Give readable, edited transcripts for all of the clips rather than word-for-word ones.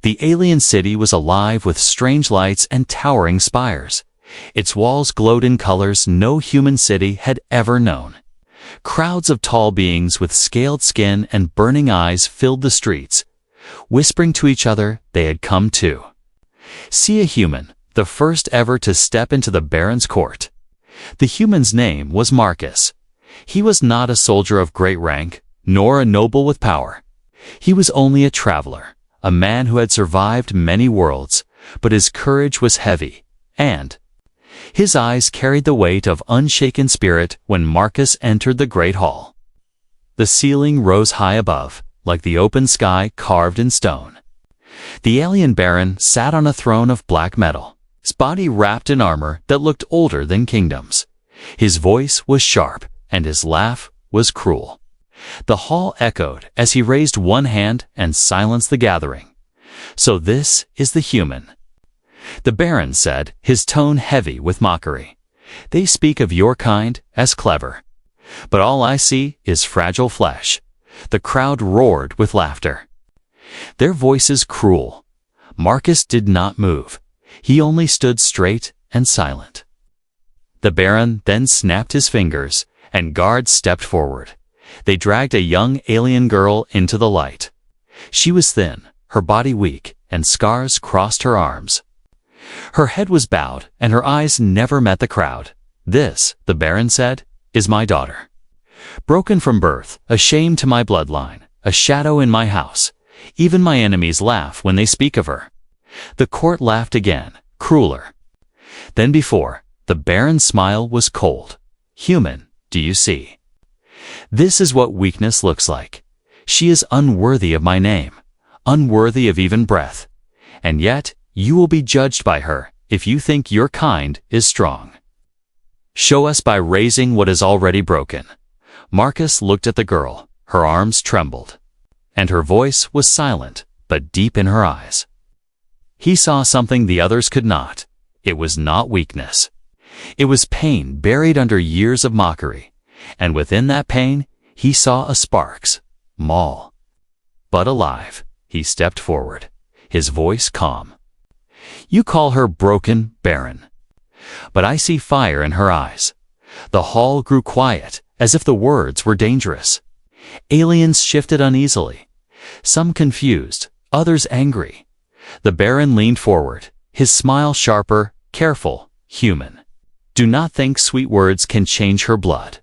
The alien city was alive with strange lights and towering spires. Its walls glowed in colors no human city had ever known. Crowds of tall beings with scaled skin and burning eyes filled the streets. Whispering to each other, they had come to see a human, the first ever to step into the Baron's court. The human's name was Marcus. He was not a soldier of great rank, nor a noble with power. He was only a traveler, a man who had survived many worlds, but his courage was heavy, and his eyes carried the weight of unshaken spirit when Marcus entered the great hall. The ceiling rose high above, like the open sky carved in stone. The alien Baron sat on a throne of black metal, his body wrapped in armor that looked older than kingdoms. His voice was sharp, and his laugh was cruel. The hall echoed as he raised one hand and silenced the gathering. "So this is the human," the Baron said, his tone heavy with mockery. "They speak of your kind as clever. But all I see is fragile flesh." The crowd roared with laughter, their voices cruel. Marcus did not move. He only stood straight and silent. The Baron then snapped his fingers, and guards stepped forward. They dragged a young alien girl into the light. She was thin, her body weak, and scars crossed her arms. Her head was bowed, and her eyes never met the crowd. "This," the Baron said, "is my daughter. Broken from birth, a shame to my bloodline, a shadow in my house. Even my enemies laugh when they speak of her." The court laughed again, crueler than before. The Baron's smile was cold. "Human, do you see? This is what weakness looks like. She is unworthy of my name, unworthy of even breath. And yet, you will be judged by her if you think your kind is strong. Show us by raising what is already broken." Marcus looked at the girl. Her arms trembled, and her voice was silent, but deep in her eyes. He saw something the others could not. It was not weakness. It was pain buried under years of mockery, and within that pain, he saw a sparks, small, but alive. He stepped forward, his voice calm. "You call her broken, Baron, but I see fire in her eyes." The hall grew quiet, as if the words were dangerous. Aliens shifted uneasily, some confused, others angry. The Baron leaned forward, his smile sharper, careful, "Human, do not think sweet words can change her blood.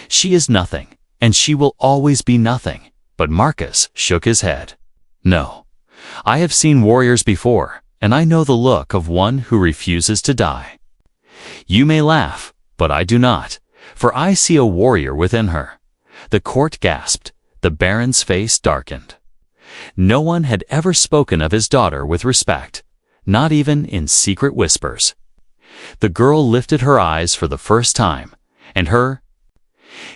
She is nothing, and she will always be nothing." But Marcus shook his head. "No, I have seen warriors before, and I know the look of one who refuses to die. You may laugh, but I do not, for I see a warrior within her." The court gasped. The Baron's face darkened. No one had ever spoken of his daughter with respect, not even in secret whispers. The girl lifted her eyes for the first time, and her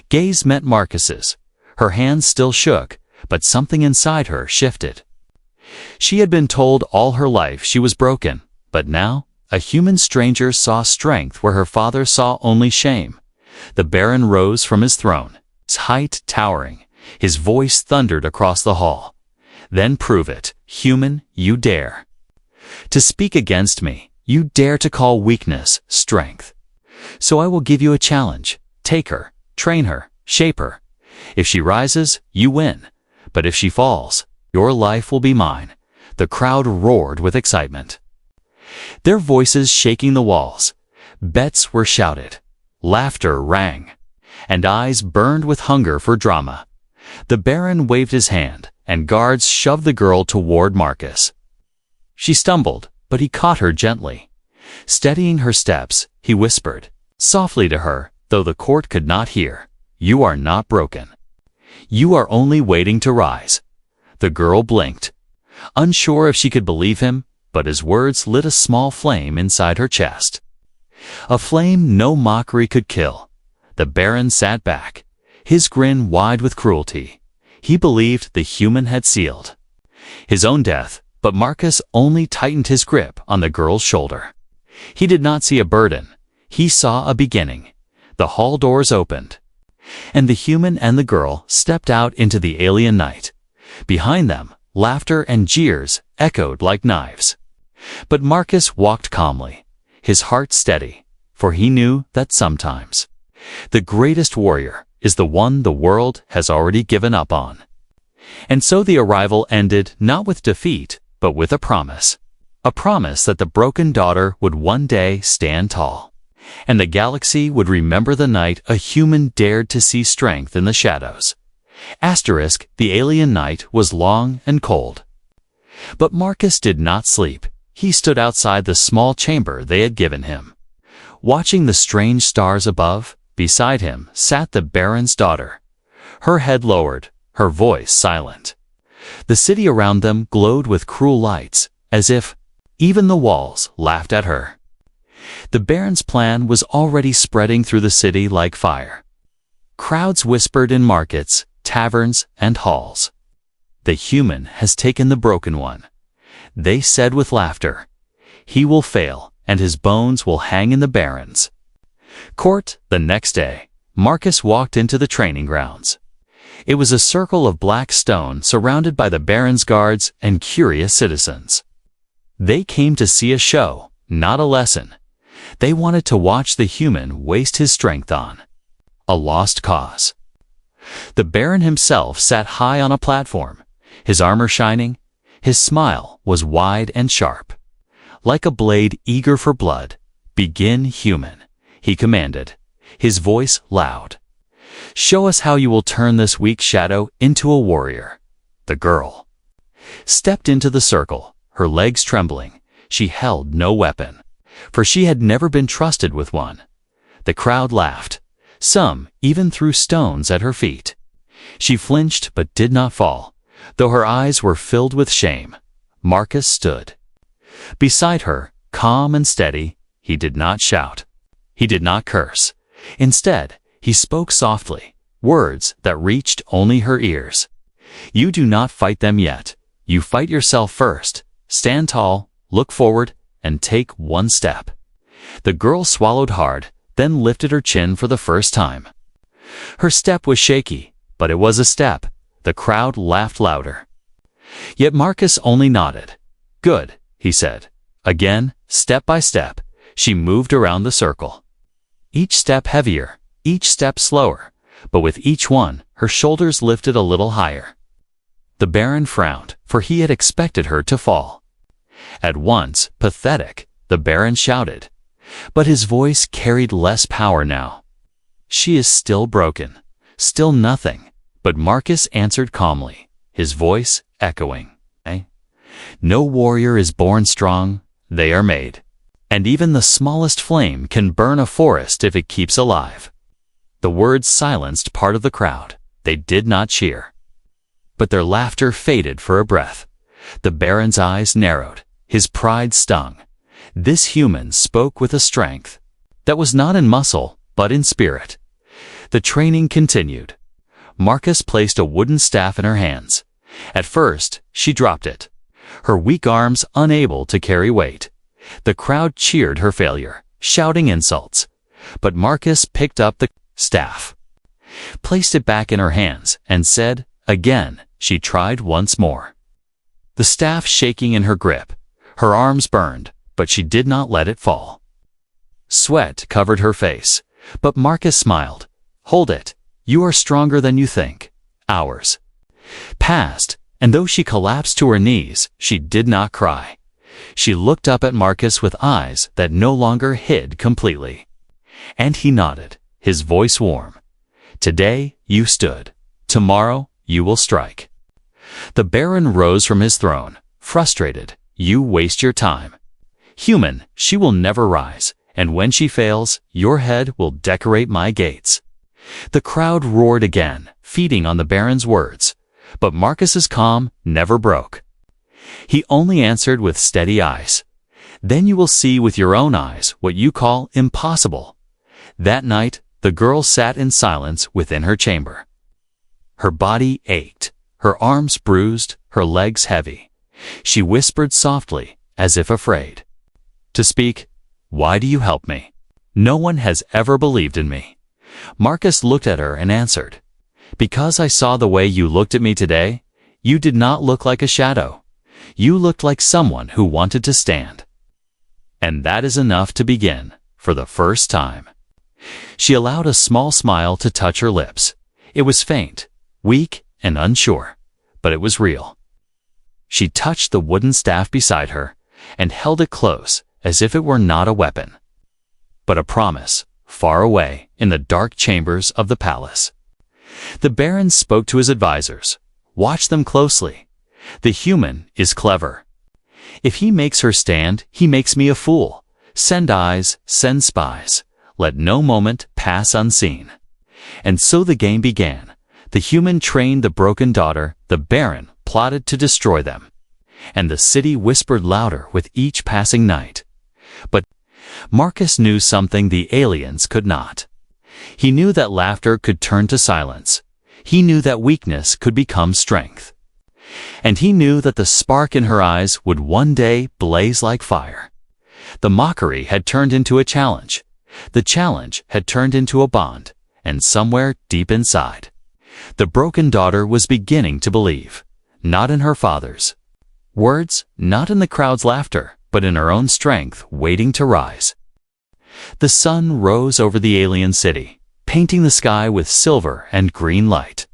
gaze met Marcus's. Her hands still shook, but something inside her shifted. She had been told all her life she was broken, but now a human stranger saw strength where her father saw only shame. The Baron rose from his throne, his height towering. His voice thundered across the hall. "Then prove it, human, you dare to speak against me. You dare to call weakness strength. So I will give you a challenge. Take her, train her, shape her. If she rises, you win. But if she falls, your life will be mine." The crowd roared with excitement, their voices shaking the walls. Bets were shouted, laughter rang, and eyes burned with hunger for drama. The Baron waved his hand, and guards shoved the girl toward Marcus. She stumbled, but he caught her gently. Steadying her steps, he whispered softly to her, though the court could not hear, "You are not broken. You are only waiting to rise." The girl blinked, unsure if she could believe him, but his words lit a small flame inside her chest. A flame no mockery could kill. The Baron sat back, his grin wide with cruelty. He believed the human had sealed his own death, but Marcus only tightened his grip on the girl's shoulder. He did not see a burden. He saw a beginning. The hall doors opened, and the human and the girl stepped out into the alien night. Behind them, laughter and jeers echoed like knives. But Marcus walked calmly, his heart steady, for he knew that sometimes the greatest warrior is the one the world has already given up on. And so the arrival ended not with defeat, but with a promise. A promise that the broken daughter would one day stand tall, and the galaxy would remember the night a human dared to see strength in the shadows. The alien night was long and cold. But Marcus did not sleep. He stood outside the small chamber they had given him. Watching the strange stars above, beside him sat the Baron's daughter, her head lowered, her voice silent. The city around them glowed with cruel lights, as if even the walls laughed at her. The Baron's plan was already spreading through the city like fire. Crowds whispered in markets, taverns, and halls. "The human has taken the broken one," they said with laughter. "He will fail, and his bones will hang in the Baron's court." The next day, Marcus walked into the training grounds. It was a circle of black stone surrounded by the Baron's guards and curious citizens. They came to see a show, not a lesson. They wanted to watch the human waste his strength on a lost cause. The Baron himself sat high on a platform, his armor shining. His smile was wide and sharp, like a blade eager for blood. "Begin, human," he commanded, his voice loud. "Show us how you will turn this weak shadow into a warrior." The girl stepped into the circle, her legs trembling. She held no weapon, for she had never been trusted with one. The crowd laughed. Some even threw stones at her feet. She flinched but did not fall, though her eyes were filled with shame. Marcus stood beside her, calm and steady. He did not shout. He did not curse. Instead, he spoke softly, words that reached only her ears. "You do not fight them yet. You fight yourself first. Stand tall, look forward, and take one step." The girl swallowed hard, then lifted her chin for the first time. Her step was shaky, but it was a step. The crowd laughed louder. Yet Marcus only nodded. "Good," he said. Again, step by step, she moved around the circle. Each step heavier, each step slower, but with each one, her shoulders lifted a little higher. The Baron frowned, for he had expected her to fall. At once, pathetic, the Baron shouted, but his voice carried less power now. "She is still broken, still nothing," but Marcus answered calmly, his voice echoing. "No warrior is born strong, they are made. And even the smallest flame can burn a forest if it keeps alive." The words silenced part of the crowd. They did not cheer, but their laughter faded for a breath. The Baron's eyes narrowed. His pride stung. This human spoke with a strength that was not in muscle, but in spirit. The training continued. Marcus placed a wooden staff in her hands. At first, she dropped it, her weak arms unable to carry weight. The crowd cheered her failure, shouting insults. But Marcus picked up the staff, placed it back in her hands, and said, again. She tried once more, the staff shaking in her grip. Her arms burned, but she did not let it fall. Sweat covered her face, but Marcus smiled. "Hold it. You are stronger than you think." Hours passed, and though she collapsed to her knees, she did not cry. She looked up at Marcus with eyes that no longer hid completely. And he nodded, his voice warm. "Today you stood. Tomorrow you will strike." The Baron rose from his throne, frustrated. "You waste your time. Human, she will never rise, and when she fails, your head will decorate my gates." The crowd roared again, feeding on the Baron's words, but Marcus's calm never broke. He only answered with steady eyes. "Then you will see with your own eyes what you call impossible." That night, the girl sat in silence within her chamber. Her body ached, her arms bruised, her legs heavy. She whispered softly, as if afraid to speak. "Why do you help me? No one has ever believed in me." Marcus looked at her and answered, "Because I saw the way you looked at me today. You did not look like a shadow. You looked like someone who wanted to stand. And that is enough to begin, for the first time. She allowed a small smile to touch her lips. It was faint, weak, and unsure, but it was real. She touched the wooden staff beside her and held it close as if it were not a weapon, but a promise, far away in the dark chambers of the palace. The Baron spoke to his advisors. Watch them closely. The human is clever. If he makes her stand, he makes me a fool. Send eyes, send spies. Let no moment pass unseen. And so the game began. The human trained the broken daughter. The Baron plotted to destroy them. And the city whispered louder with each passing night. But Marcus knew something the aliens could not. He knew that laughter could turn to silence. He knew that weakness could become strength. And he knew that the spark in her eyes would one day blaze like fire. The mockery had turned into a challenge. The challenge had turned into a bond, and somewhere deep inside, the broken daughter was beginning to believe, not in her father's words, not in the crowd's laughter, but in her own strength waiting to rise. The sun rose over the alien city, painting the sky with silver and green light.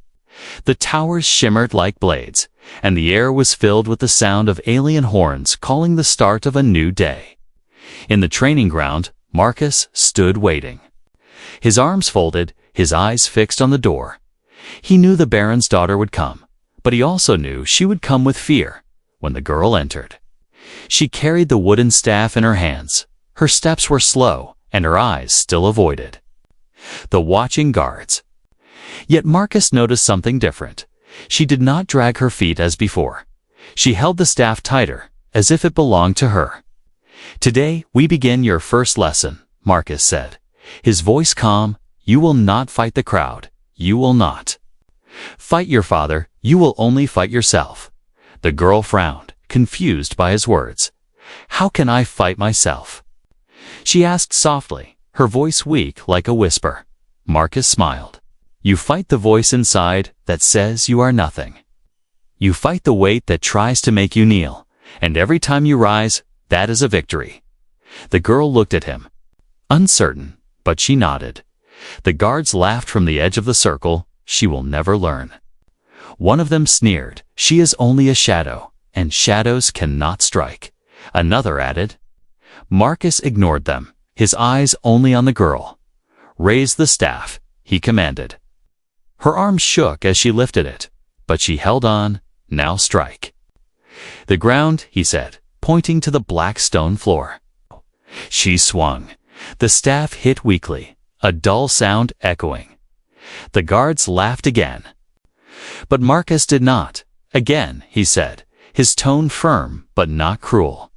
The towers shimmered like blades, and the air was filled with the sound of alien horns calling the start of a new day. In the training ground, Marcus stood waiting. His arms folded, his eyes fixed on the door. He knew the Baron's daughter would come, but he also knew she would come with fear when the girl entered. She carried the wooden staff in her hands. Her steps were slow, and her eyes still avoided the watching guards. Yet Marcus noticed something different. She did not drag her feet as before. She held the staff tighter, as if it belonged to her. "Today we begin your first lesson," Marcus said, his voice calm. "You will not fight the crowd. You will not fight your father. You will only fight yourself." The girl frowned, confused by his words. "How can I fight myself?" she asked softly, her voice weak like a whisper. Marcus smiled. "You fight the voice inside that says you are nothing. You fight the weight that tries to make you kneel, and every time you rise, that is a victory." The girl looked at him, uncertain, but she nodded. The guards laughed from the edge of the circle. "She will never learn." One of them sneered, "She is only a shadow, and shadows cannot strike." Another added. Marcus ignored them, his eyes only on the girl. "Raise the staff," he commanded. Her arms shook as she lifted it, but she held on. "Now strike." "The ground," he said, pointing to the black stone floor. She swung. The staff hit weakly, a dull sound echoing. The guards laughed again. But Marcus did not. "Again," he said, his tone firm but not cruel.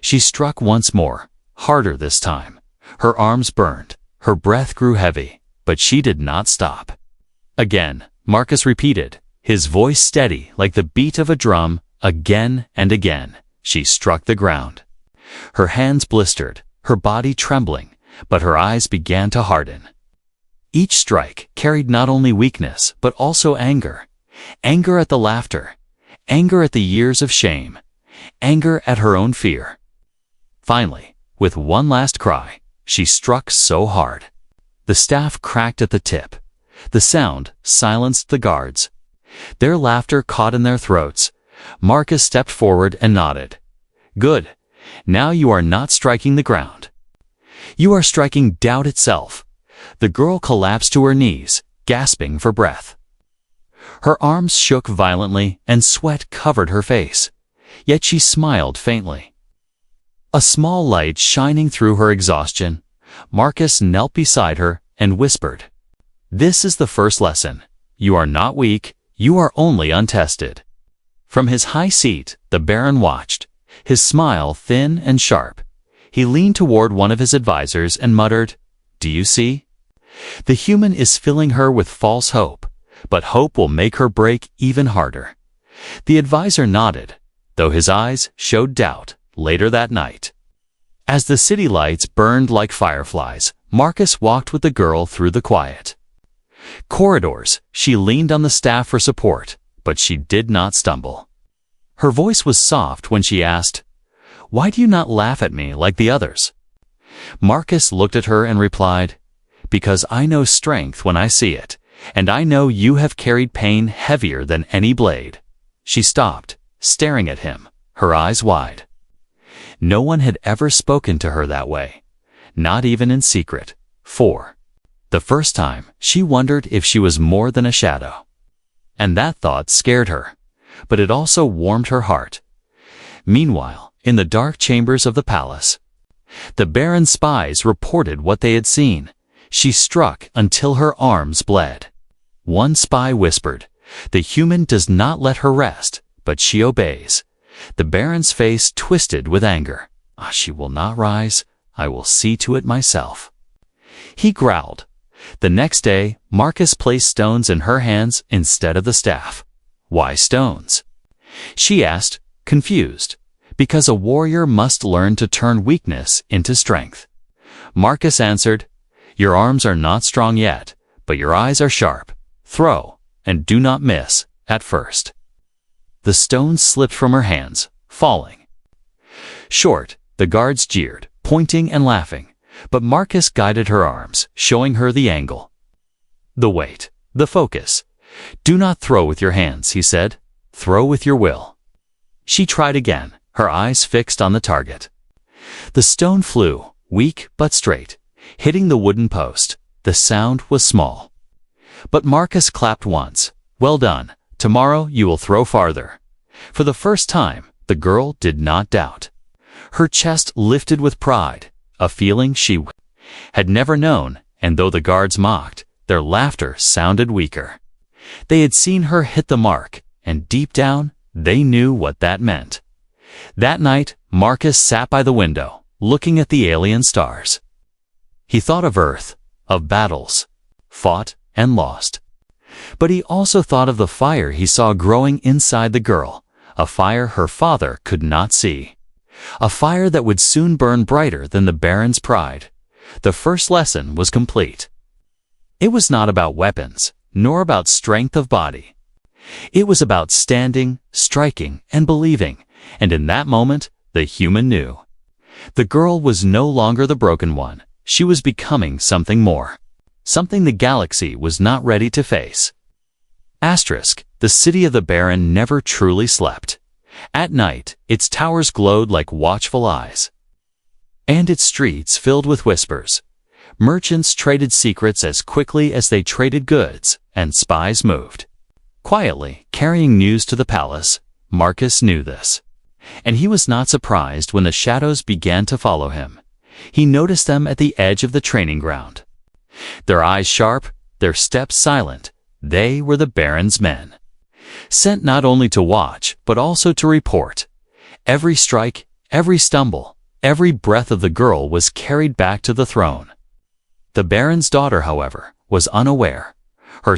She struck once more, harder this time. Her arms burned, her breath grew heavy, but she did not stop. Again, Marcus repeated, his voice steady like the beat of a drum. Again and again, she struck the ground. Her hands blistered, her body trembling, but her eyes began to harden. Each strike carried not only weakness, but also anger. Anger at the laughter, anger at the years of shame, anger at her own fear. Finally, with one last cry, she struck so hard. The staff cracked at the tip. The sound silenced the guards. Their laughter caught in their throats. Marcus stepped forward and nodded. "Good. Now you are not striking the ground. You are striking doubt itself." The girl collapsed to her knees, gasping for breath. Her arms shook violently and sweat covered her face. Yet she smiled faintly, a small light shining through her exhaustion. Marcus knelt beside her and whispered, "This is the first lesson. You are not weak, you are only untested." From his high seat, the Baron watched, his smile thin and sharp. He leaned toward one of his advisors and muttered, "Do you see? The human is filling her with false hope, but hope will make her break even harder." The advisor nodded, though his eyes showed doubt. Later that night, as the city lights burned like fireflies, Marcus walked with the girl through the quiet corridors. She leaned on the staff for support, but she did not stumble. Her voice was soft when she asked, "Why do you not laugh at me like the others?" Marcus looked at her and replied, "Because I know strength when I see it, and I know you have carried pain heavier than any blade." She stopped, staring at him, her eyes wide. No one had ever spoken to her that way, not even in secret. For the first time, she wondered if she was more than a shadow. And that thought scared her, but it also warmed her heart. Meanwhile, in the dark chambers of the palace, the Baron's spies reported what they had seen. She struck until her arms bled. One spy whispered, "The human does not let her rest, but she obeys." The Baron's face twisted with anger. "She will not rise. I will see to it myself." He growled. The next day, Marcus placed stones in her hands instead of the staff. "Why stones?" she asked, confused. "Because a warrior must learn to turn weakness into strength." Marcus answered, "Your arms are not strong yet, but your eyes are sharp. Throw, and do not miss, at first." The stones slipped from her hands, falling. Short, the guards jeered, pointing and laughing, but Marcus guided her arms, showing her the angle, the weight, the focus. "Do not throw with your hands," he said. "Throw with your will." She tried again, her eyes fixed on the target. The stone flew, weak but straight, hitting the wooden post. The sound was small. But Marcus clapped once. "Well done. Tomorrow you will throw farther." For the first time, the girl did not doubt. Her chest lifted with pride, a feeling she had never known, and though the guards mocked, their laughter sounded weaker. They had seen her hit the mark, and deep down, they knew what that meant. That night, Marcus sat by the window, looking at the alien stars. He thought of Earth, of battles, fought and lost. But he also thought of the fire he saw growing inside the girl, a fire her father could not see. A fire that would soon burn brighter than the Baron's pride. The first lesson was complete. It was not about weapons, nor about strength of body. It was about standing, striking, and believing, and in that moment, the human knew. The girl was no longer the broken one. She was becoming something more. Something the galaxy was not ready to face. The city of the Baron never truly slept. At night, its towers glowed like watchful eyes, and its streets filled with whispers. Merchants traded secrets as quickly as they traded goods, and spies moved quietly, carrying news to the palace. Marcus knew this, and he was not surprised when the shadows began to follow him. He noticed them at the edge of the training ground. Their eyes sharp, their steps silent. They were the Baron's men, sent not only to watch, but also to report. Every strike, every stumble, every breath of the girl was carried back to the throne. The Baron's daughter, however, was unaware. Her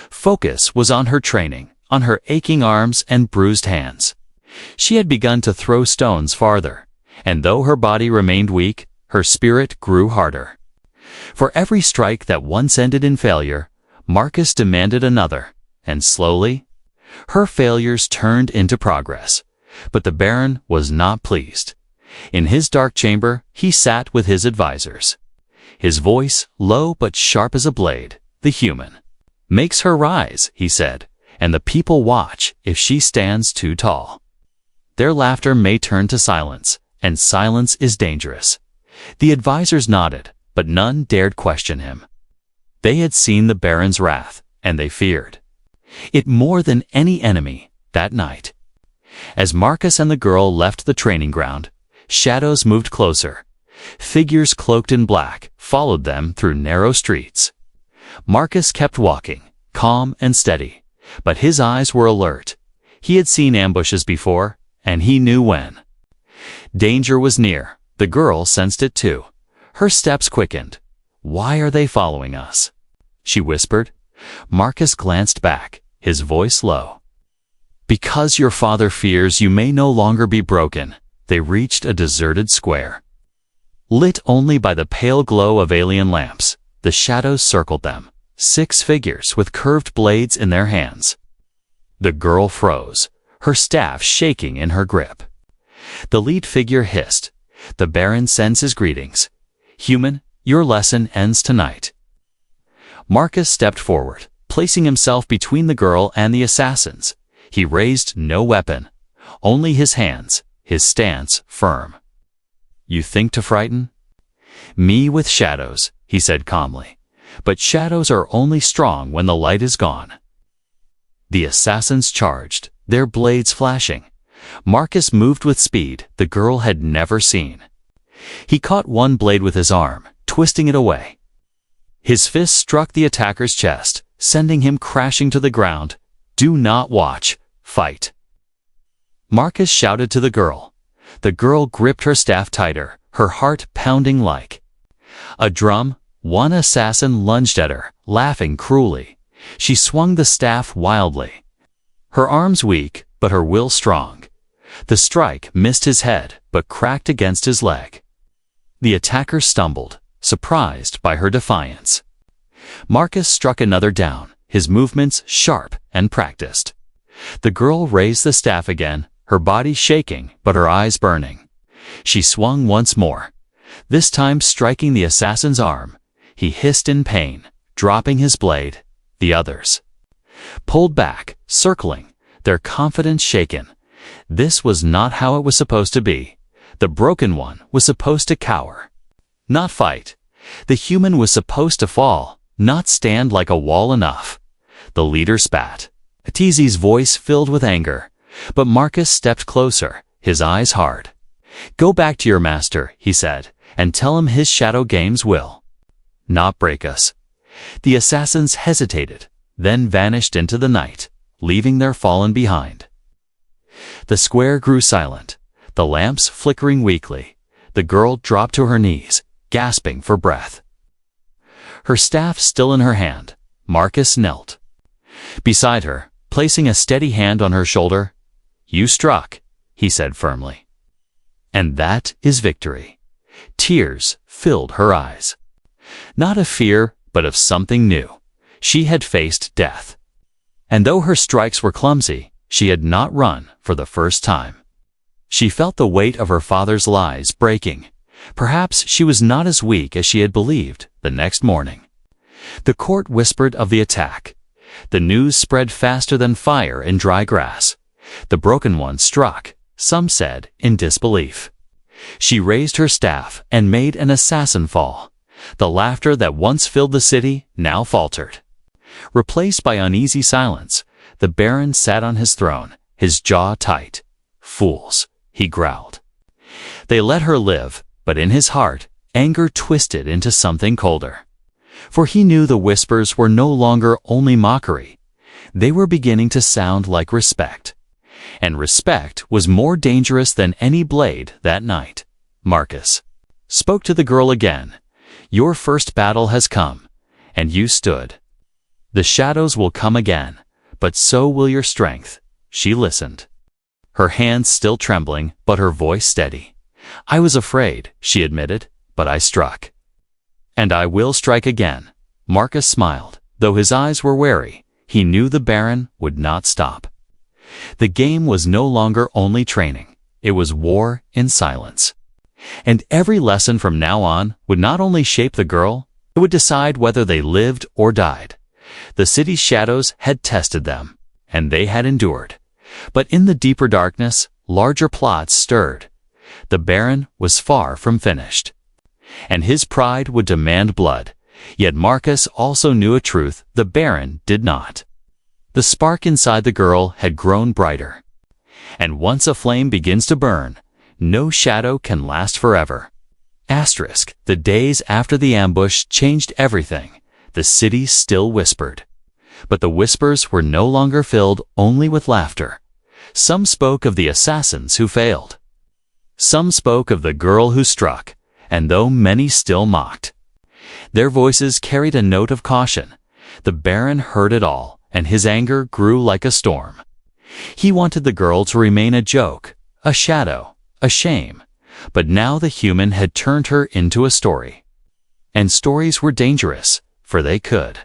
focus was on her training, on her aching arms and bruised hands. She had begun to throw stones farther, and though her body remained weak, her spirit grew harder. For every strike that once ended in failure, Marcus demanded another, and slowly, her failures turned into progress. But the Baron was not pleased. In his dark chamber, he sat with his advisors. His voice, low but sharp as a blade, "The human makes her rise," he said, "and the people watch if she stands too tall. Their laughter may turn to silence, and silence is dangerous." The advisors nodded, but none dared question him. They had seen the Baron's wrath, and they feared it more than any enemy that night. As Marcus and the girl left the training ground, shadows moved closer. Figures cloaked in black followed them through narrow streets. Marcus kept walking, calm and steady, but his eyes were alert. He had seen ambushes before, and he knew when. Danger was near. The girl sensed it too. Her steps quickened. "Why are they following us?" she whispered. Marcus glanced back, his voice low. "Because your father fears you may no longer be broken." They reached a deserted square, lit only by the pale glow of alien lamps. The shadows circled them, 6 figures with curved blades in their hands. The girl froze, her staff shaking in her grip. The lead figure hissed, "The Baron sends his greetings. Human, your lesson ends tonight." Marcus stepped forward, placing himself between the girl and the assassins. He raised no weapon, only his hands, his stance firm. "You think to frighten?" "Me with shadows," he said calmly. "But shadows are only strong when the light is gone." The assassins charged, their blades flashing. Marcus moved with speed the girl had never seen. He caught one blade with his arm, twisting it away. His fist struck the attacker's chest, sending him crashing to the ground. "Do not watch, fight." Marcus shouted to the girl. The girl gripped her staff tighter, her heart pounding like a drum. One assassin lunged at her, laughing cruelly. She swung the staff wildly. Her arms weak, but her will strong. The strike missed his head, but cracked against his leg. The attacker stumbled, surprised by her defiance. Marcus struck another down, his movements sharp and practiced. The girl raised the staff again, her body shaking but her eyes burning. She swung once more, this time striking the assassin's arm. He hissed in pain, dropping his blade. The others pulled back, circling, their confidence shaken. This was not how it was supposed to be. The broken one was supposed to cower, not fight. The human was supposed to fall, not stand like a wall enough. The leader spat. Atizi's voice filled with anger. But Marcus stepped closer, his eyes hard. "Go back to your master," he said, "and tell him his shadow games will not break us." The assassins hesitated, then vanished into the night, leaving their fallen behind. The square grew silent, the lamps flickering weakly. The girl dropped to her knees, gasping for breath. Her staff still in her hand, Marcus knelt beside her, placing a steady hand on her shoulder. "You struck," he said firmly. "And that is victory." Tears filled her eyes. Not of fear, but of something new. She had faced death. And though her strikes were clumsy, she had not run for the first time. She felt the weight of her father's lies breaking. Perhaps she was not as weak as she had believed. The next morning, the court whispered of the attack. The news spread faster than fire in dry grass. The broken one struck, some said, in disbelief. She raised her staff and made an assassin fall. The laughter that once filled the city now faltered. Replaced by uneasy silence, the Baron sat on his throne, his jaw tight. "Fools," he growled. They let her live, but in his heart, anger twisted into something colder. For he knew the whispers were no longer only mockery. They were beginning to sound like respect. And respect was more dangerous than any blade that night. Marcus spoke to the girl again. "Your first battle has come, and you stood. The shadows will come again, but so will your strength." She listened, her hands still trembling, but her voice steady. "I was afraid," she admitted, "but I struck. And I will strike again." Marcus smiled, though his eyes were wary. He knew the Baron would not stop. The game was no longer only training. It was war in silence. And every lesson from now on would not only shape the girl, it would decide whether they lived or died. The city's shadows had tested them, and they had endured. But in the deeper darkness, larger plots stirred. The Baron was far from finished, and his pride would demand blood. Yet Marcus also knew a truth the Baron did not. The spark inside the girl had grown brighter. And once a flame begins to burn, no shadow can last forever. The days after the ambush changed everything. The city still whispered. But the whispers were no longer filled only with laughter. Some spoke of the assassins who failed. Some spoke of the girl who struck, and though many still mocked, their voices carried a note of caution. The Baron heard it all, and his anger grew like a storm. He wanted the girl to remain a joke, a shadow, a shame. But now the human had turned her into a story. And stories were dangerous, for they could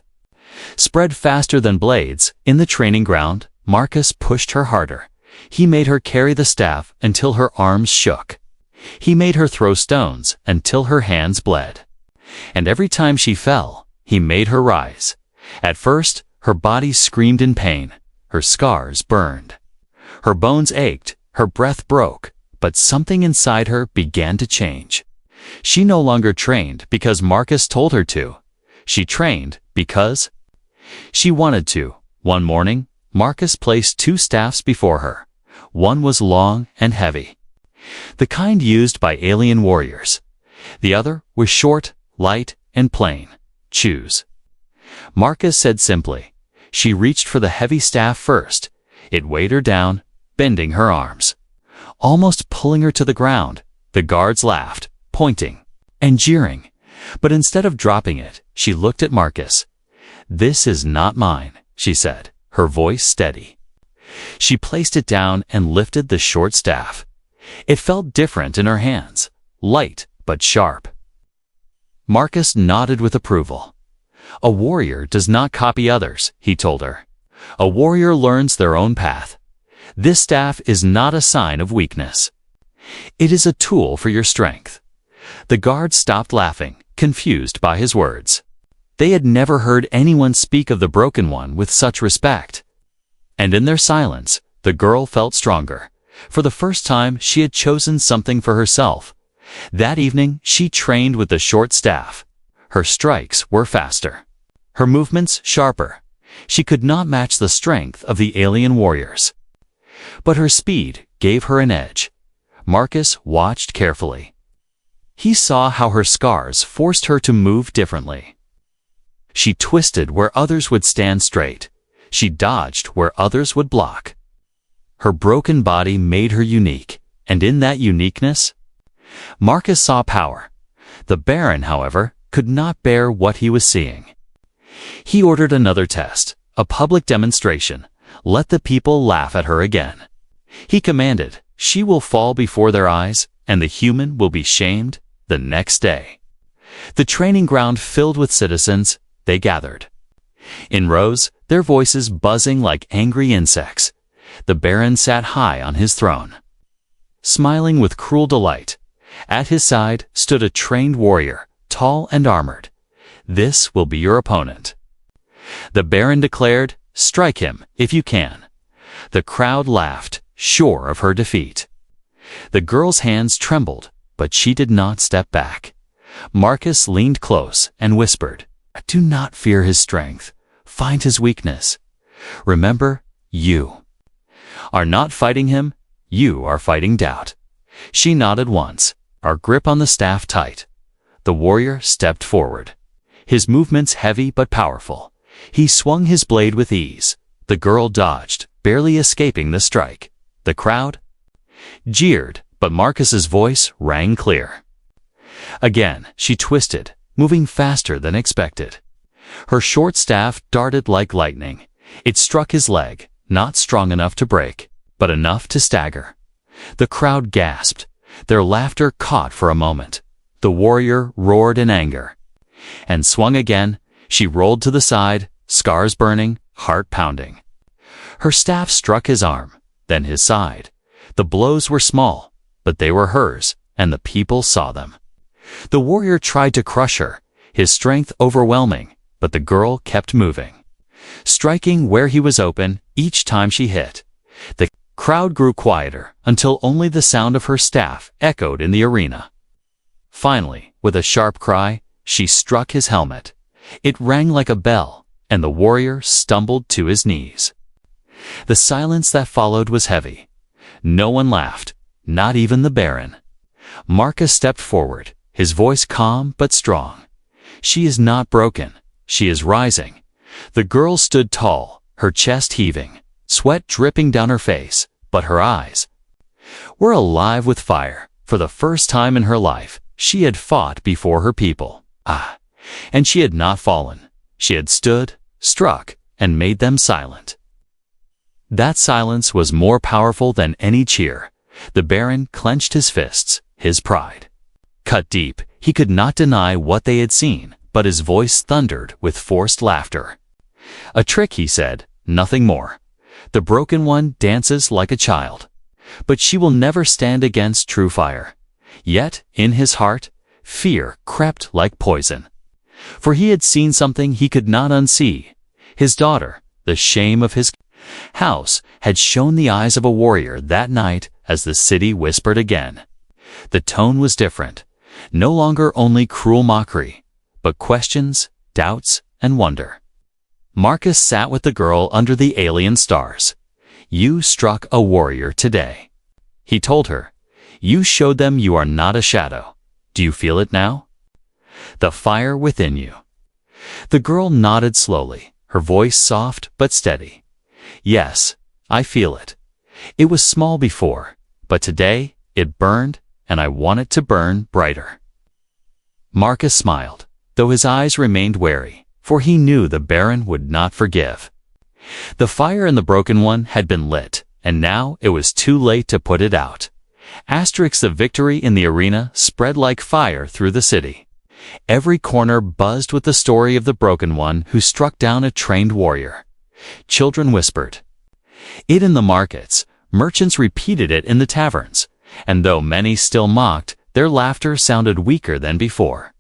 spread faster than blades. In the training ground, Marcus pushed her harder. He made her carry the staff until her arms shook. He made her throw stones until her hands bled. And every time she fell, he made her rise. At first, her body screamed in pain. Her scars burned. Her bones ached, her breath broke, but something inside her began to change. She no longer trained because Marcus told her to. She trained because she wanted to. One morning, Marcus placed 2 staffs before her. One was long and heavy, the kind used by alien warriors. The other was short, light, and plain. Choose. Marcus said simply. She reached for the heavy staff first. It weighed her down, bending her arms, almost pulling her to the ground. The guards laughed, pointing and jeering. But instead of dropping it, she looked at Marcus. "This is not mine," she said, her voice steady. She placed it down and lifted the short staff. It felt different in her hands, light but sharp. Marcus nodded with approval. "A warrior does not copy others," he told her. "A warrior learns their own path. This staff is not a sign of weakness. It is a tool for your strength." The guards stopped laughing, confused by his words. They had never heard anyone speak of the Broken One with such respect. And in their silence, the girl felt stronger. For the first time, she had chosen something for herself. That evening, she trained with the short staff. Her strikes were faster, her movements sharper. She could not match the strength of the alien warriors. But her speed gave her an edge. Marcus watched carefully. He saw how her scars forced her to move differently. She twisted where others would stand straight. She dodged where others would block. Her broken body made her unique, and in that uniqueness, Marcus saw power. The Baron, however, could not bear what he was seeing. He ordered another test, a public demonstration. Let the people laugh at her again. He commanded, "She will fall before their eyes, and the human will be shamed the next day." The training ground filled with citizens, they gathered. In rows, their voices buzzing like angry insects. The Baron sat high on his throne, smiling with cruel delight. At his side stood a trained warrior, tall and armored. "This will be your opponent." The Baron declared, "Strike him, if you can." The crowd laughed, sure of her defeat. The girl's hands trembled, but she did not step back. Marcus leaned close and whispered, "Do not fear his strength. Find his weakness. Remember, you are not fighting him, you are fighting doubt." She nodded once, her grip on the staff tight. The warrior stepped forward, his movements heavy but powerful. He swung his blade with ease. The girl dodged, barely escaping the strike. The crowd jeered, but Marcus's voice rang clear. Again, she twisted, moving faster than expected. Her short staff darted like lightning. It struck his leg, not strong enough to break, but enough to stagger. The crowd gasped. Their laughter caught for a moment. The warrior roared in anger and swung again. She rolled to the side, scars burning, heart pounding. Her staff struck his arm, then his side. The blows were small, but they were hers, and the people saw them. The warrior tried to crush her, his strength overwhelming, but the girl kept moving, striking where he was open each time she hit. The crowd grew quieter until only the sound of her staff echoed in the arena. Finally, with a sharp cry, she struck his helmet. It rang like a bell, and the warrior stumbled to his knees. The silence that followed was heavy. No one laughed, not even the Baron. Marcus stepped forward, his voice calm but strong. "She is not broken. She is rising." The girl stood tall, her chest heaving, sweat dripping down her face, but her eyes were alive with fire. For the first time in her life, she had fought before her people. And she had not fallen. She had stood, struck, and made them silent. That silence was more powerful than any cheer. The Baron clenched his fists, his pride cut deep. He could not deny what they had seen, but his voice thundered with forced laughter. "A trick," he said, "nothing more." The broken one dances like a child, but she will never stand against true fire. Yet, in his heart, fear crept like poison. For he had seen something he could not unsee. His daughter, the shame of his house, had shown the eyes of a warrior that night as the city whispered again. The tone was different, no longer only cruel mockery, but questions, doubts, and wonder. Marcus sat with the girl under the alien stars. "You struck a warrior today," he told her. "You showed them you are not a shadow. Do you feel it now? The fire within you." The girl nodded slowly, her voice soft but steady. "Yes, I feel it. It was small before, but today it burned, and I want it to burn brighter." Marcus smiled, though his eyes remained wary, for he knew the Baron would not forgive. The fire in the broken one had been lit, and now it was too late to put it out. Asterix of victory in the arena spread like fire through the city. Every corner buzzed with the story of the broken one who struck down a trained warrior. Children whispered it in the markets, merchants repeated it in the taverns, and though many still mocked, their laughter sounded weaker than before.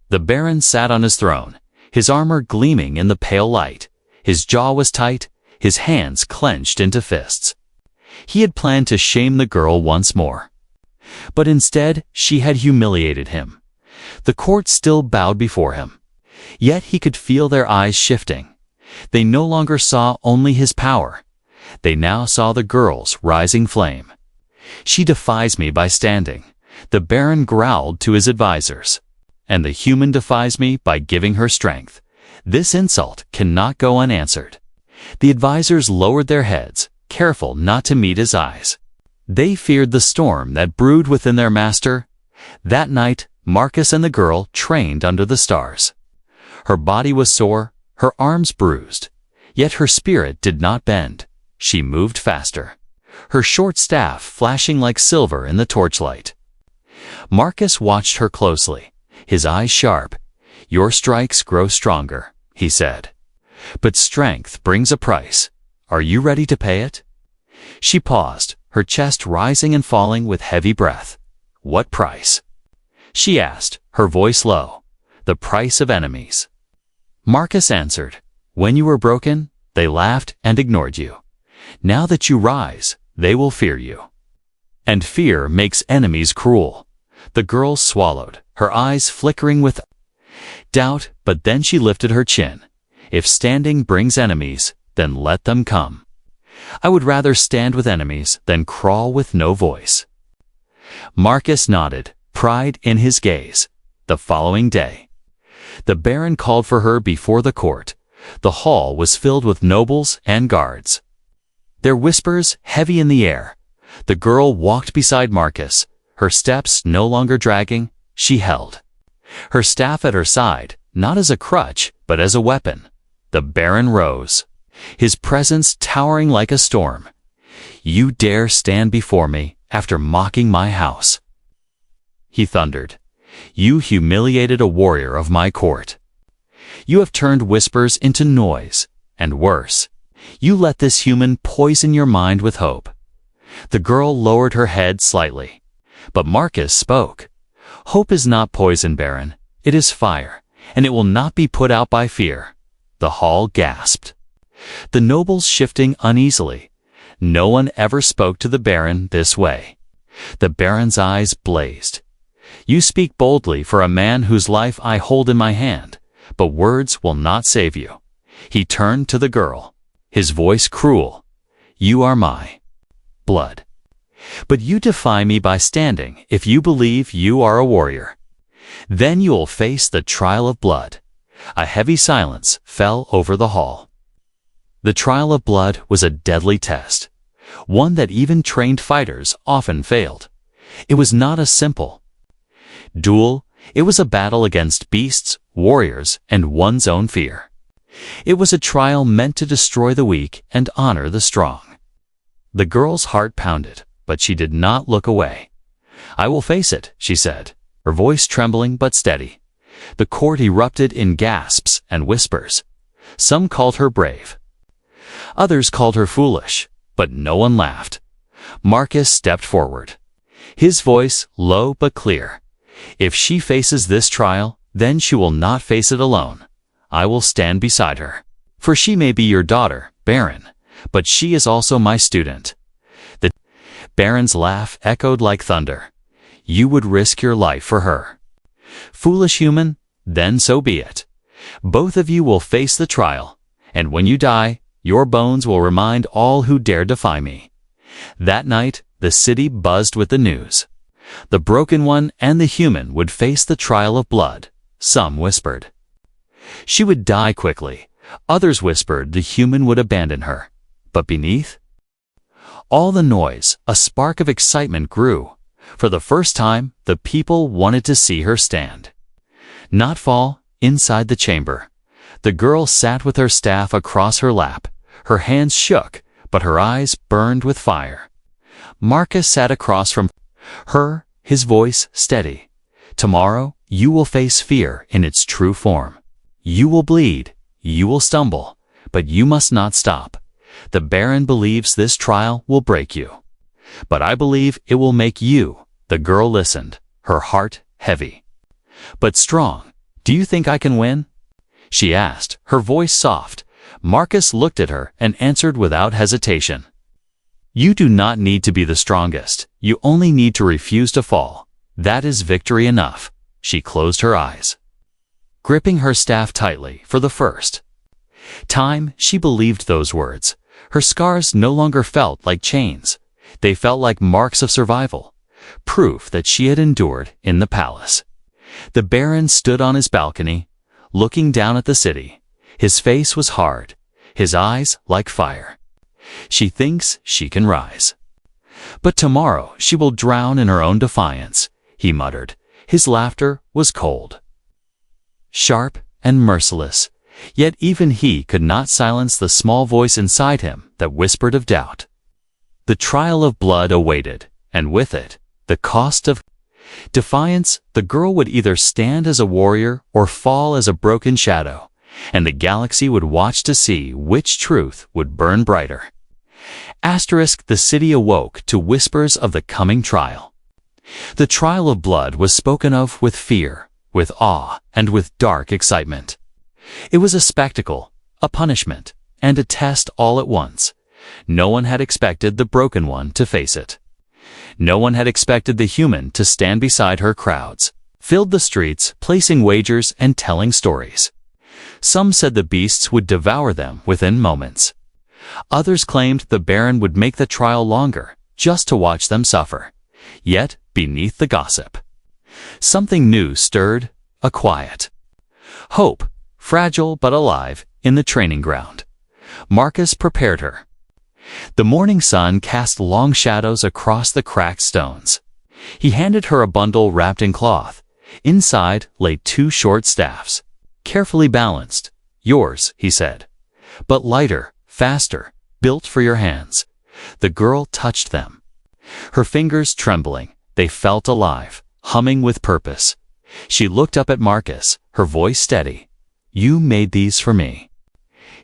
The Baron sat on his throne, his armor gleaming in the pale light. His jaw was tight, his hands clenched into fists. He had planned to shame the girl once more. But instead, she had humiliated him. The court still bowed before him. Yet he could feel their eyes shifting. They no longer saw only his power. They now saw the girl's rising flame. "She defies me by standing," the Baron growled to his advisors. "And the human defies me by giving her strength. This insult cannot go unanswered." The advisors lowered their heads, careful not to meet his eyes. They feared the storm that brewed within their master. That night, Marcus and the girl trained under the stars. Her body was sore, her arms bruised, yet her spirit did not bend. She moved faster, her short staff flashing like silver in the torchlight. Marcus watched her closely, his eyes sharp. "Your strikes grow stronger," he said. "But strength brings a price. Are you ready to pay it?" She paused, her chest rising and falling with heavy breath. "What price?" she asked, her voice low. "The price of enemies." Marcus answered, "When you were broken, they laughed and ignored you. Now that you rise, they will fear you. And fear makes enemies cruel." The girl swallowed, her eyes flickering with doubt, but then she lifted her chin. "If standing brings enemies, then let them come. I would rather stand with enemies than crawl with no voice." Marcus nodded, pride in his gaze. The following day, the Baron called for her before the court. The hall was filled with nobles and guards, their whispers heavy in the air. The girl walked beside Marcus, her steps no longer dragging. She held her staff at her side, not as a crutch, but as a weapon. The Baron rose, his presence towering like a storm. "You dare stand before me after mocking my house?" he thundered. "You humiliated a warrior of my court. You have turned whispers into noise, and worse, you let this human poison your mind with hope." The girl lowered her head slightly, but Marcus spoke. "Hope is not poison, Baron. It is fire, and it will not be put out by fear." The hall gasped, the nobles shifting uneasily. No one ever spoke to the Baron this way. The Baron's eyes blazed. "You speak boldly for a man whose life I hold in my hand, but words will not save you." He turned to the girl, his voice cruel. "You are my blood. But you defy me by standing if you believe you are a warrior. Then you will face the trial of blood." A heavy silence fell over the hall. The trial of blood was a deadly test, one that even trained fighters often failed. It was not a simple duel. It was a battle against beasts, warriors, and one's own fear. It was a trial meant to destroy the weak and honor the strong. The girl's heart pounded, but she did not look away. "I will face it," she said, her voice trembling but steady. The court erupted in gasps and whispers. Some called her brave. Others called her foolish, but no one laughed. Marcus stepped forward. His voice low but clear. If she faces this trial, then she will not face it alone. I will stand beside her. For she may be your daughter, Baron, but she is also my student. The Baron's laugh echoed like thunder. You would risk your life for her. Foolish human, then so be it. Both of you will face the trial, and when you die, your bones will remind all who dare defy me. That night, the city buzzed with the news. The broken one and the human would face the trial of blood. Some whispered she would die quickly. Others whispered the human would abandon her. But beneath all the noise, a spark of excitement grew. For the first time, the people wanted to see her stand. Not fall. Inside the chamber, the girl sat with her staff across her lap. Her hands shook, but her eyes burned with fire. Marcus sat across from her, his voice steady. Tomorrow, you will face fear in its true form. You will bleed, you will stumble, but you must not stop. The Baron believes this trial will break you. But I believe it will make you. The girl listened, her heart heavy, but strong. Do you think I can win? She asked, her voice soft. Marcus looked at her and answered without hesitation. You do not need to be the strongest. You only need to refuse to fall. That is victory enough. She closed her eyes, gripping her staff tightly for the first time. She believed those words. Her scars no longer felt like chains. They felt like marks of survival, proof that she had endured in the palace. The Baron stood on his balcony, looking down at the city. His face was hard, his eyes like fire. She thinks she can rise, but tomorrow she will drown in her own defiance, he muttered. His laughter was cold, sharp, and merciless, yet even he could not silence the small voice inside him that whispered of doubt. The trial of blood awaited, and with it, the cost of defiance. The girl would either stand as a warrior or fall as a broken shadow, and the galaxy would watch to see which truth would burn brighter. The city awoke to whispers of the coming trial. The trial of blood was spoken of with fear, with awe, and with dark excitement. It was a spectacle, a punishment, and a test all at once. No one had expected the broken one to face it. No one had expected the human to stand beside her. Crowds filled the streets, placing wagers and telling stories. Some said the beasts would devour them within moments. Others claimed the Baron would make the trial longer, just to watch them suffer. Yet, beneath the gossip, something new stirred, a quiet hope, fragile but alive, in the training ground. Marcus prepared her. The morning sun cast long shadows across the cracked stones. He handed her a bundle wrapped in cloth. Inside lay 2 short staffs, carefully balanced. Yours, he said, but lighter, faster, built for your hands. The girl touched them. Her fingers trembling, they felt alive, humming with purpose. She looked up at Marcus, her voice steady. You made these for me.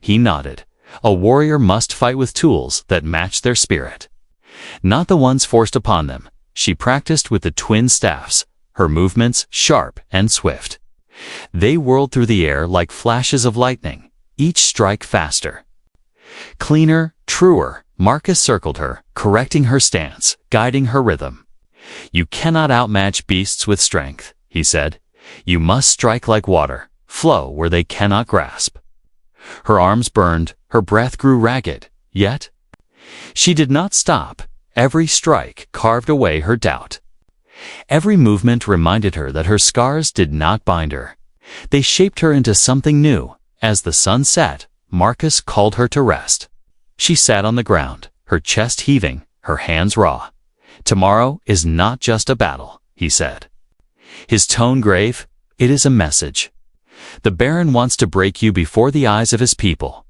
He nodded. A warrior must fight with tools that match their spirit, not the ones forced upon them. She practiced with the twin staffs, her movements sharp and swift. They whirled through the air like flashes of lightning, each strike faster, cleaner, truer. Marcus circled her, correcting her stance, guiding her rhythm. You cannot outmatch beasts with strength, he said. You must strike like water, flow where they cannot grasp. Her arms burned, her breath grew ragged, yet she did not stop. Every strike carved away her doubt. Every movement reminded her that her scars did not bind her. They shaped her into something new. As the sun set, Marcus called her to rest. She sat on the ground, her chest heaving, her hands raw. Tomorrow is not just a battle, he said, his tone grave. It is a message. The Baron wants to break you before the eyes of his people.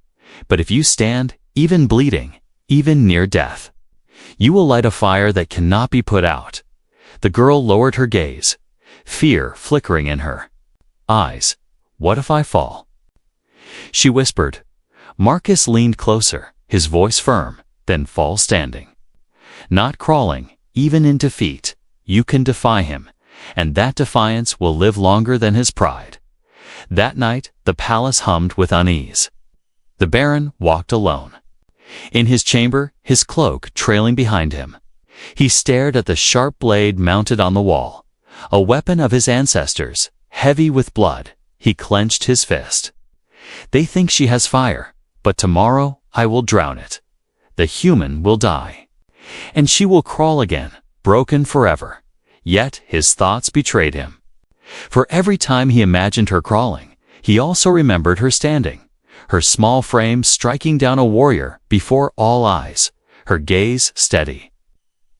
But if you stand, even bleeding, even near death, you will light a fire that cannot be put out. The girl lowered her gaze, fear flickering in her eyes. What if I fall? She whispered. Marcus leaned closer, his voice firm, then fall standing. Not crawling, even in defeat, you can defy him, and that defiance will live longer than his pride. That night, the palace hummed with unease. The Baron walked alone. In his chamber, his cloak trailing behind him. He stared at the sharp blade mounted on the wall, a weapon of his ancestors, heavy with blood. He clenched his fist. They think she has fire, but tomorrow I will drown it. The human will die. And she will crawl again, broken forever. Yet his thoughts betrayed him. For every time he imagined her crawling, he also remembered her standing, her small frame striking down a warrior before all eyes, her gaze steady.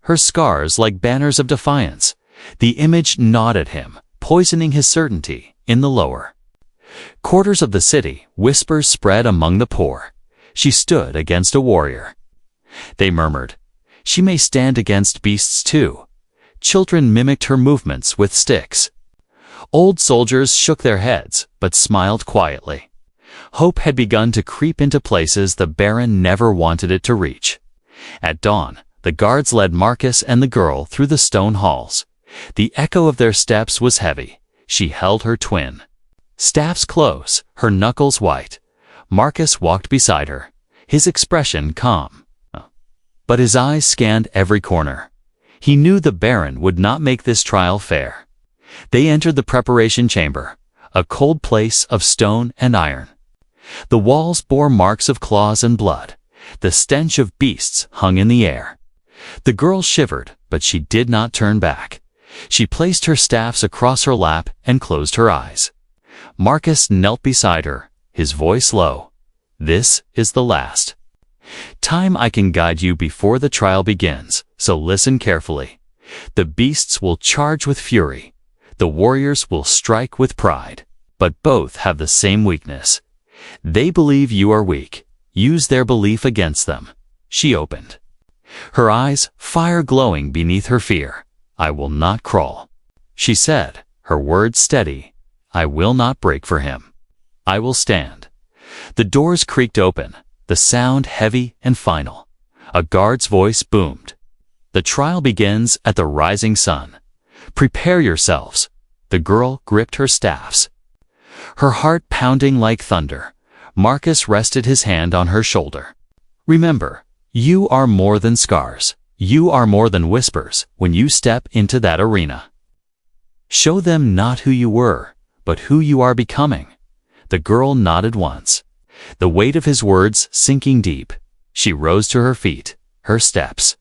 Her scars like banners of defiance. The image gnawed at him, poisoning his certainty. In the lower quarters of the city, whispers spread among the poor. She stood against a warrior. They murmured, "She may stand against beasts too." Children mimicked her movements with sticks. Old soldiers shook their heads, but smiled quietly. Hope had begun to creep into places the Baron never wanted it to reach. At dawn, the guards led Marcus and the girl through the stone halls. The echo of their steps was heavy. She held her twin. Staffs close, her knuckles white. Marcus walked beside her, his expression calm. But his eyes scanned every corner. He knew the Baron would not make this trial fair. They entered the preparation chamber, a cold place of stone and iron. The walls bore marks of claws and blood. The stench of beasts hung in the air. The girl shivered, but she did not turn back. She placed her staffs across her lap and closed her eyes. Marcus knelt beside her, his voice low. "This is the last time I can guide you before the trial begins, so listen carefully. The beasts will charge with fury. The warriors will strike with pride. But both have the same weakness. They believe you are weak. Use their belief against them." She opened her eyes, fire glowing beneath her fear. "I will not crawl," she said, her words steady. "I will not break for him. I will stand." The doors creaked open, the sound heavy and final. A guard's voice boomed. "The trial begins at the rising sun. Prepare yourselves." The girl gripped her staffs, her heart pounding like thunder. Marcus rested his hand on her shoulder. "Remember, you are more than scars. You are more than whispers when you step into that arena. Show them not who you were, but who you are becoming." The girl nodded once, the weight of his words sinking deep. She rose to her feet, her steps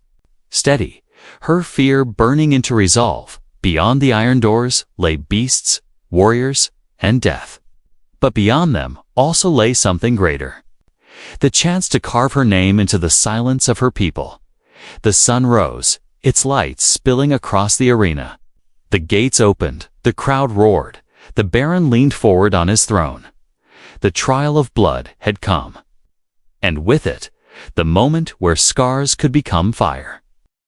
steady, her fear burning into resolve. Beyond the iron doors lay beasts, warriors, and death. But beyond them also lay something greater. The chance to carve her name into the silence of her people. The sun rose, its lights spilling across the arena. The gates opened, the crowd roared. The Baron leaned forward on his throne. The trial of blood had come. And with it, the moment where scars could become fire.